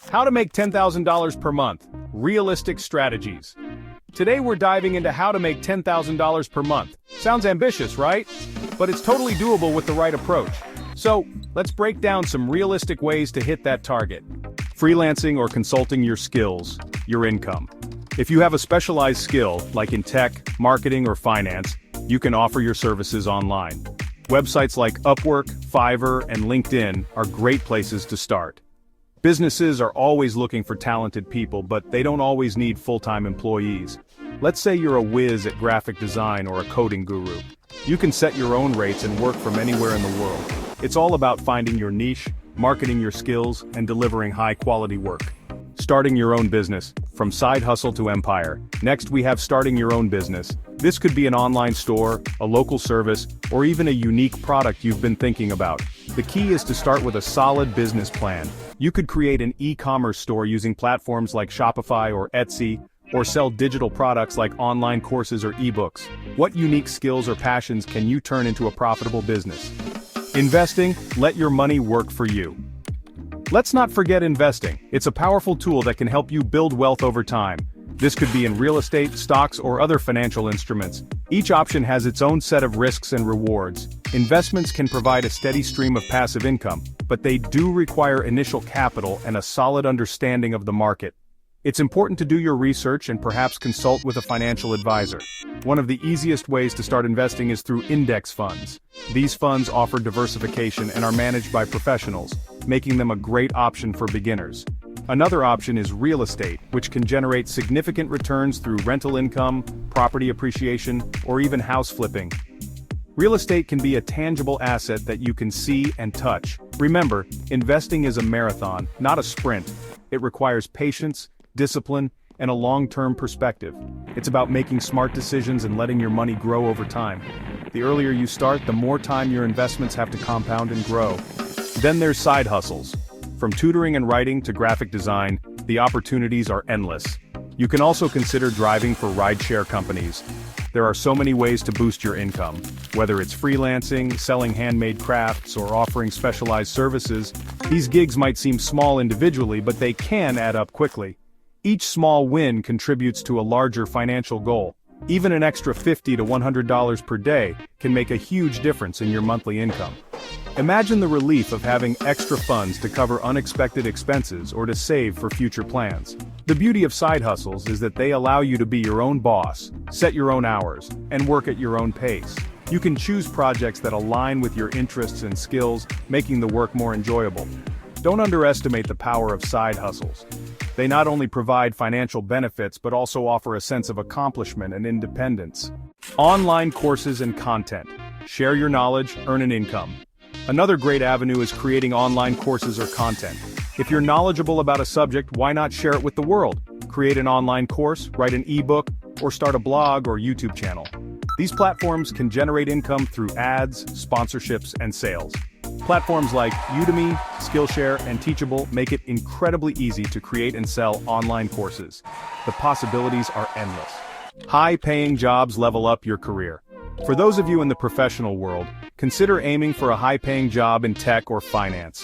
How to make $10,000 per month. Realistic strategies. Today we're diving into how to make $10,000 per month. Sounds ambitious, right? But it's totally doable with the right approach. So, let's break down some realistic ways to hit that target. Freelancing or consulting your skills, your income. If you have a specialized skill, like in tech, marketing, or finance, you can offer your services online. Websites like Upwork, Fiverr, and LinkedIn are great places to start. Businesses are always looking for talented people, but they don't always need full-time employees. Let's say you're a whiz at graphic design or a coding guru. You can set your own rates and work from anywhere in the world. It's all about finding your niche, marketing your skills, and delivering high-quality work. Starting your own business, from side hustle to empire. Next, we have starting your own business. This could be an online store, a local service, or even a unique product you've been thinking about. The key is to start with a solid business plan. You could create an e-commerce store using platforms like Shopify or Etsy, or sell digital products like online courses or ebooks. What unique skills or passions can you turn into a profitable business? Investing, let your money work for you. Let's not forget investing. It's a powerful tool that can help you build wealth over time. This could be in real estate, stocks, or other financial instruments. Each option has its own set of risks and rewards. Investments can provide a steady stream of passive income, but they do require initial capital and a solid understanding of the market. It's important to do your research and perhaps consult with a financial advisor. One of the easiest ways to start investing is through index funds. These funds offer diversification and are managed by professionals, making them a great option for beginners. Another option is real estate, which can generate significant returns through rental income, property appreciation, or even house flipping. Real estate can be a tangible asset that you can see and touch. Remember, investing is a marathon, not a sprint. It requires patience, discipline, and a long-term perspective. It's about making smart decisions and letting your money grow over time. The earlier you start, the more time your investments have to compound and grow. Then there's side hustles. From tutoring and writing to graphic design, the opportunities are endless. You can also consider driving for rideshare companies. There are so many ways to boost your income. Whether it's freelancing, selling handmade crafts, or offering specialized services, these gigs might seem small individually, but they can add up quickly. Each small win contributes to a larger financial goal. Even an extra $50 to $100 per day can make a huge difference in your monthly income. Imagine the relief of having extra funds to cover unexpected expenses or to save for future plans. The beauty of side hustles is that they allow you to be your own boss, set your own hours, and work at your own pace. You can choose projects that align with your interests and skills, making the work more enjoyable. Don't underestimate the power of side hustles. They not only provide financial benefits but also offer a sense of accomplishment and independence. Online courses and content. Share your knowledge, earn an income. Another great avenue is creating online courses or content. If you're knowledgeable about a subject, why not share it with the world? Create an online course, write an ebook, or start a blog or YouTube channel. These platforms can generate income through ads, sponsorships, and sales. Platforms like Udemy, Skillshare, and Teachable make it incredibly easy to create and sell online courses. The possibilities are endless. High-paying jobs level up your career. For those of you in the professional world, consider aiming for a high-paying job in tech or finance.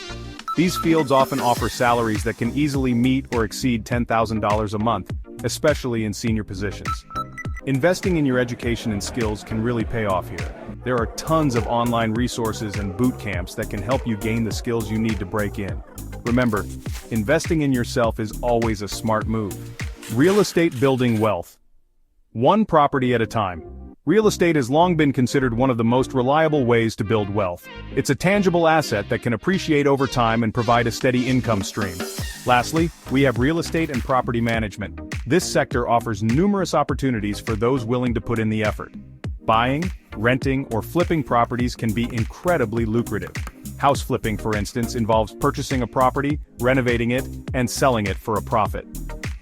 These fields often offer salaries that can easily meet or exceed $10,000 a month, especially in senior positions. Investing in your education and skills can really pay off here. There are tons of online resources and boot camps that can help you gain the skills you need to break in. Remember, investing in yourself is always a smart move. Real estate building wealth. One property at a time. Real estate has long been considered one of the most reliable ways to build wealth. It's a tangible asset that can appreciate over time and provide a steady income stream. Lastly, we have real estate and property management. This sector offers numerous opportunities for those willing to put in the effort. Buying, renting, or flipping properties can be incredibly lucrative. House flipping, for instance, involves purchasing a property, renovating it, and selling it for a profit.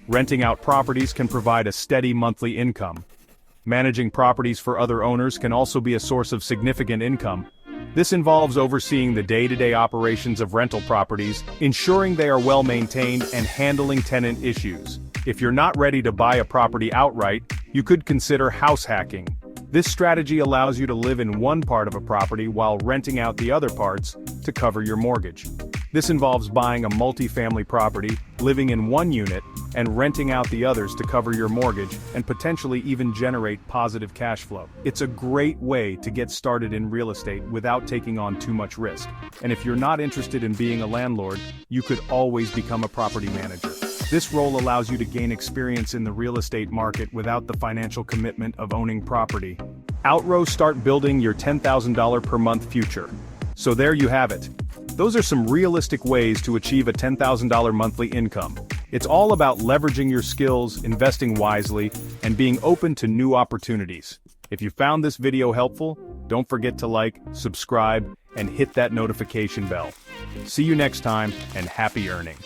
Renting out properties can provide a steady monthly income. Managing properties for other owners can also be a source of significant income. This involves overseeing the day-to-day operations of rental properties, ensuring they are well maintained, and handling tenant issues. If you're not ready to buy a property outright, you could consider house hacking. This strategy allows you to live in one part of a property while renting out the other parts to cover your mortgage. This involves buying a multi-family property, living in one unit, and renting out the others to cover your mortgage and potentially even generate positive cash flow. It's a great way to get started in real estate without taking on too much risk. And if you're not interested in being a landlord, you could always become a property manager. This role allows you to gain experience in the real estate market without the financial commitment of owning property. Outrow, start building your $10,000 per month future. So there you have it. Those are some realistic ways to achieve a $10,000 monthly income. It's all about leveraging your skills, investing wisely, and being open to new opportunities. If you found this video helpful, don't forget to like, subscribe, and hit that notification bell. See you next time, and happy earning.